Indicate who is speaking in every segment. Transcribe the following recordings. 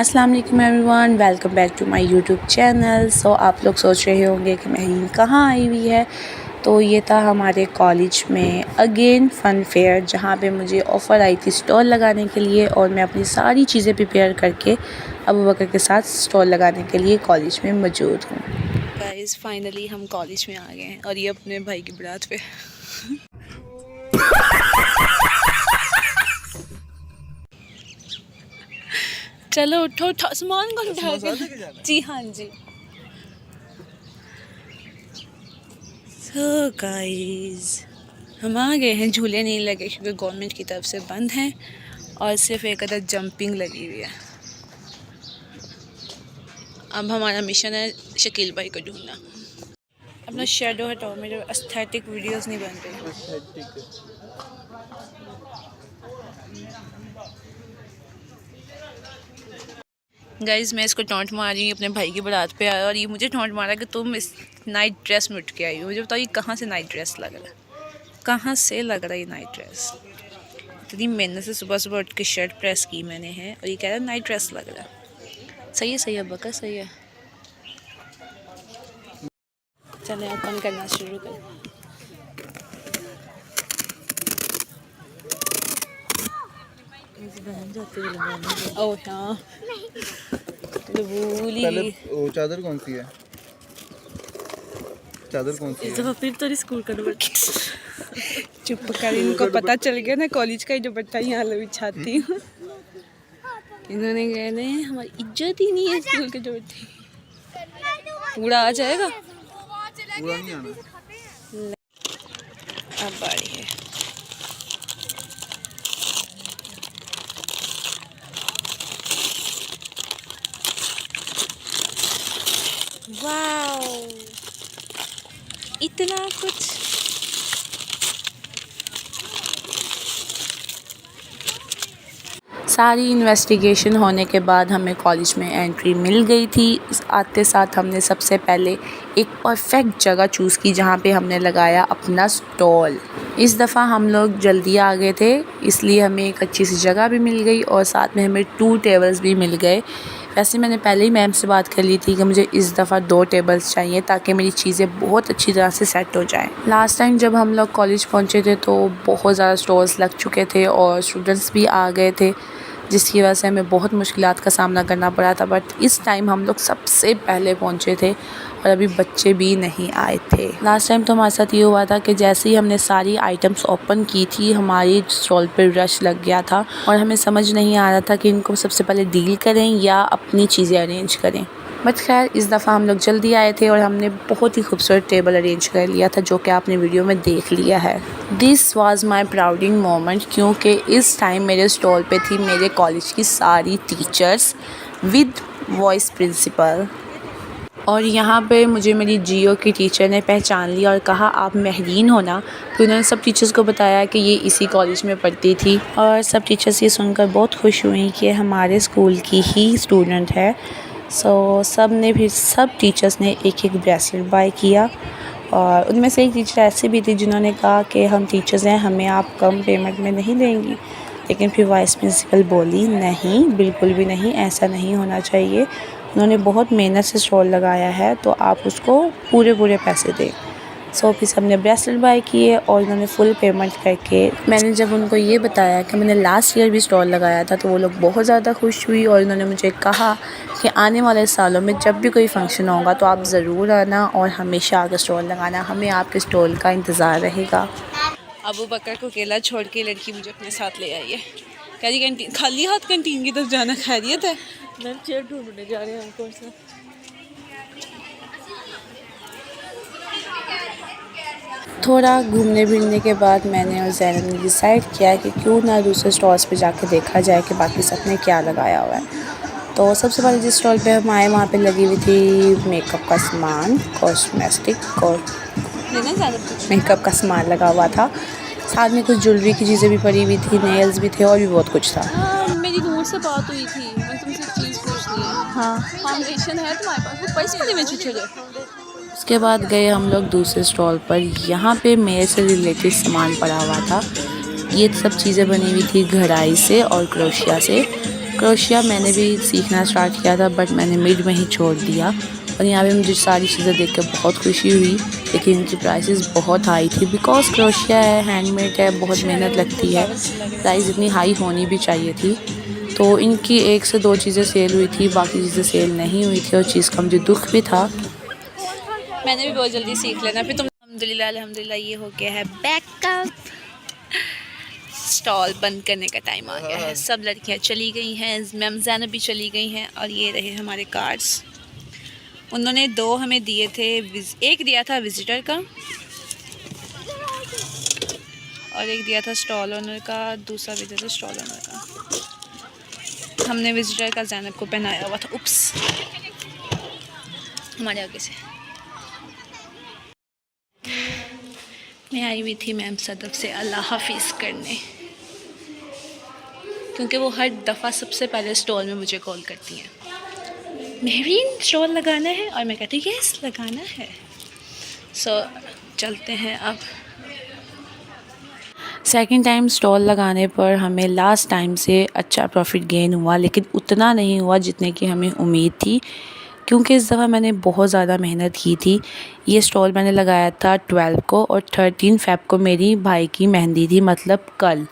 Speaker 1: अस्सलाम वालेकुम everyone, welcome back to my YouTube channel. So आप लोग सोच रहे होंगे कि महरीन कहाँ आई हुई है। तो ये था हमारे कॉलेज में अगेन फ़न फेयर, जहाँ पे मुझे ऑफ़र आई थी स्टॉल लगाने के लिए और मैं अपनी सारी चीज़ें प्रिपेयर करके अबू बकर के साथ स्टॉल लगाने के लिए कॉलेज में मौजूद हूँ। गाइस फाइनली हम कॉलेज में आ गए हैं और ये अपने भाई की बारात पे चलो उठो उठो, सामान को उठा के। जी हाँ जी। सो गाइस हम आ गए हैं। झूले नहीं लगे क्योंकि गवर्नमेंट की तरफ से बंद हैं और सिर्फ एक अदर जंपिंग लगी हुई है। अब हमारा मिशन है शकील भाई को ढूंढना। अपना शेडो हटाओ, मेरे एस्थेटिक वीडियोस नहीं बन रहे। गाइज़ मैं इसको टॉन्ट मार रही हूँ, अपने भाई की बारात पे आया और ये मुझे टॉन्ट मारा कि तुम इस नाइट ड्रेस में उठ के आई हो। मुझे बताओ ये कहाँ से नाइट ड्रेस लग रहा है, कहाँ से लग रहा है ये नाइट ड्रेस। इतनी मेहनत से सुबह सुबह उठ के शर्ट प्रेस की मैंने है और ये कह रहा है नाइट ड्रेस लग रहा है। सही है बकर, सही है। चलें ओपन करना शुरू करें। ओह हाँ,
Speaker 2: पहले वो चादर कौन सी है? चादर कौन सी है?
Speaker 1: फिर तो स्कूल का दुपट्टा चुप कर, इनको पता चल गया ना कॉलेज का ही दुपट्टा यहाँ लो बिछाती हूँ। इन्होंने कहने हमारी इज्जत ही नहीं है स्कूल के दुपट्टे। पूरा आ जाएगा,
Speaker 2: पूरा नहीं आना।
Speaker 1: अब बारी है। वाओ, इतना कुछ। सारी इन्वेस्टिगेशन होने के बाद हमें कॉलेज में एंट्री मिल गई थी। आते साथ हमने सबसे पहले एक परफेक्ट जगह चूज़ की जहाँ पे हमने लगाया अपना स्टॉल। इस दफ़ा हम लोग जल्दी आ गए थे, इसलिए हमें एक अच्छी सी जगह भी मिल गई और साथ में हमें 2 टेबल्स भी मिल गए। वैसे मैंने पहले ही मैम से बात कर ली थी कि मुझे इस दफ़ा 2 टेबल्स चाहिए ताकि मेरी चीज़ें बहुत अच्छी तरह से सेट हो जाएं। लास्ट टाइम जब हम लोग कॉलेज पहुँचे थे तो बहुत ज़्यादा स्टॉल्स लग चुके थे और स्टूडेंट्स भी आ गए थे, जिसकी वजह से हमें बहुत मुश्किलात का सामना करना पड़ा था। बट इस टाइम हम लोग सबसे पहले पहुँचे थे और अभी बच्चे भी नहीं आए थे। लास्ट टाइम तो हमारे साथ ये हुआ था कि जैसे ही हमने सारी आइटम्स ओपन की थी हमारी स्टॉल पर रश लग गया था और हमें समझ नहीं आ रहा था कि इनको सबसे पहले डील करें या अपनी चीज़ें अरेंज करें। बट खैर इस दफ़ा हम लोग जल्दी आए थे और हमने बहुत ही खूबसूरत टेबल अरेंज कर लिया था, जो कि आपने वीडियो में देख लिया है। दिस वाज माय प्राउडिंग मोमेंट, क्योंकि इस टाइम मेरे स्टॉल पे थी मेरे कॉलेज की सारी टीचर्स विद वॉइस प्रिंसिपल। और यहाँ पे मुझे मेरी जियो की टीचर ने पहचान लिया और कहा आप महरीन हो ना। फिर उन्होंने सब टीचर्स को बताया कि ये इसी कॉलेज में पढ़ती थी और सब टीचर्स ये सुनकर बहुत खुश हुई कि हमारे स्कूल की ही स्टूडेंट है। सब टीचर्स ने एक एक ब्रेसलेट बाय किया और उनमें से एक टीचर ऐसी भी थी जिन्होंने कहा कि हम टीचर्स हैं, हमें आप कम पेमेंट में नहीं देंगी। लेकिन फिर वाइस प्रिंसिपल बोली नहीं, बिल्कुल भी नहीं, ऐसा नहीं होना चाहिए। उन्होंने बहुत मेहनत से स्टॉल लगाया है तो आप उसको पूरे पैसे दें। फिर सबने ब्रेसलेट बाय किए और उन्होंने फुल पेमेंट करके, मैंने जब उनको ये बताया कि मैंने लास्ट ईयर भी स्टॉल लगाया था तो वो लोग बहुत ज़्यादा खुश हुई और उन्होंने मुझे कहा कि आने वाले सालों में जब भी कोई फंक्शन होगा तो आप ज़रूर आना और हमेशा आकर स्टॉल लगाना, हमें आपके स्टॉल का इंतज़ार रहेगा। अबू बकर को अकेला छोड़ के लड़की मुझे अपने साथ ले आई है। कह रही कैंटीन, खाली हाथ कैंटीन की तरफ जाना खैरियत है? मैम चेयर ढूंढने जा रहे हैं कौन सा। थोड़ा घूमने फिरने के बाद मैंने और ज़ैनब ने डिसाइड किया कि क्यों ना दूसरे स्टॉल्स पे जाके देखा जाए कि बाकी सब ने क्या लगाया हुआ है। तो सबसे पहले जिस स्टॉल पे हम आए वहाँ पे लगी हुई थी मेकअप का सामान, कॉस्मेटिक और मेकअप का सामान लगा हुआ था। साथ में कुछ ज्वेलरी की चीज़ें भी पड़ी हुई थी, नेल्स भी थे और भी बहुत कुछ था।
Speaker 3: मेरी नूर से बात हुई थी, मैं तुमसे एक चीज़ पूछनी है।
Speaker 1: हाँ,
Speaker 3: फाउंडेशन है तुम्हारे पास? वो पैसे वाले में छुट्टे।
Speaker 1: उसके बाद गए हम लोग दूसरे स्टॉल पर। यहाँ पे मेरे से रिलेटेड सामान पड़ा हुआ था। ये सब चीज़ें बनी हुई थी घड़ाई से और क्रोशिया से। क्रोशिया मैंने भी सीखना स्टार्ट किया था बट मैंने मिड में ही छोड़ दिया और यहाँ पे मुझे सारी चीज़ें देख कर बहुत खुशी हुई, लेकिन इनकी प्राइसेस बहुत हाई थी बिकॉज क्रोशिया है, हैंडमेड है, बहुत मेहनत लगती है, प्राइस इतनी हाई होनी भी चाहिए थी। तो इनकी 1 से 2 चीज़ें सेल हुई थी, बाकी चीज़ें सेल नहीं हुई थी और चीज़ का मुझे दुख भी था।
Speaker 3: मैंने भी बहुत जल्दी सीख लेना फिर तुम। अल्हम्दुलिल्लाह ये हो गया है बैकअप। स्टॉल बंद करने का टाइम आ गया है, सब लड़कियां चली गई हैं, मैम ज़ैनब भी चली गई हैं और ये रहे हमारे कार्ड्स। उन्होंने 2 हमें दिए थे, एक दिया था विज़िटर का और एक दिया था स्टॉल ओनर का, दूसरा भी दिया था स्टॉल ओनर का। हमने विज़िटर का ज़ैनब को पहनाया हुआ था। उप्स, हमारे आगे से मैं आई हुई थी मैम सदफ से अल्लाह हाफिज़ करने, क्योंकि वो हर दफ़ा सबसे पहले स्टॉल में मुझे कॉल करती हैं, मेहरीन स्टॉल लगाना है, और मैं कहती हूँ यस लगाना है। सो चलते हैं अब।
Speaker 1: सेकंड टाइम स्टॉल लगाने पर हमें लास्ट टाइम से अच्छा प्रॉफिट गेन हुआ, लेकिन उतना नहीं हुआ जितने की हमें उम्मीद थी, क्योंकि इस दफ़ा मैंने बहुत ज़्यादा मेहनत की थी। ये स्टॉल मैंने लगाया था 12 को और 13 फ़ेब को मेरी भाई की मेहंदी थी, मतलब कल,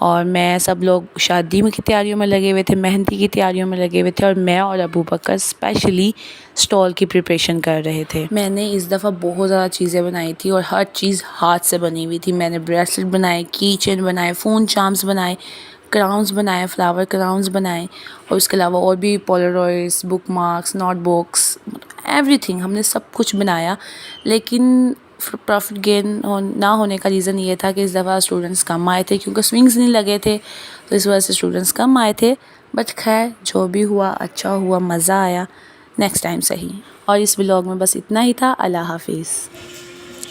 Speaker 1: और मैं सब लोग शादी में की तैयारियों में लगे हुए थे, मेहंदी की तैयारियों में लगे हुए थे, और मैं और अबू बकर स्पेशली स्टॉल की प्रिपरेशन कर रहे थे। मैंने इस दफ़ा बहुत ज़्यादा चीज़ें बनाई थी और हर चीज़ हाथ से बनी हुई थी। मैंने ब्रेसलेट बनाए, की चेन बनाए, फ़ोन चार्म्स बनाए, क्राउन्स बनाए, फ्लावर क्राउन्स बनाए, और उसके अलावा और भी Polaroids, book marks, notebooks, everything हमने सब कुछ बनाया। लेकिन प्रॉफिट गेन ना होने का रीज़न ये था कि इस दफ़ा स्टूडेंट्स कम आए थे, क्योंकि स्विंग्स नहीं लगे थे, तो इस वजह से स्टूडेंट्स कम आए थे। बट खैर जो भी हुआ अच्छा हुआ, मज़ा आया, नेक्स्ट टाइम सही। और इस व्लॉग में बस इतना ही था। अल्लाह हाफिज़।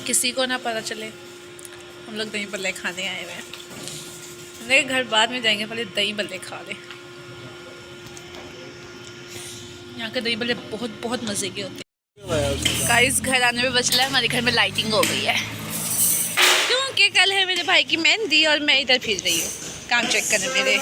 Speaker 3: किसी को ना पता चले हम लोग दही बल्ले खाने आए हुए हैं। मेरे घर बाद में जाएंगे, पहले दही बल्ले खा लें। यहाँ के दही बल्ले बहुत बहुत मज़े के होते हैं। गाइस घर आने में बचला है, हमारे घर में लाइटिंग हो गई है, क्योंकि कल है मेरे भाई की मेहंदी और मैं इधर फिर रही हूँ काम चेक करने मेरे।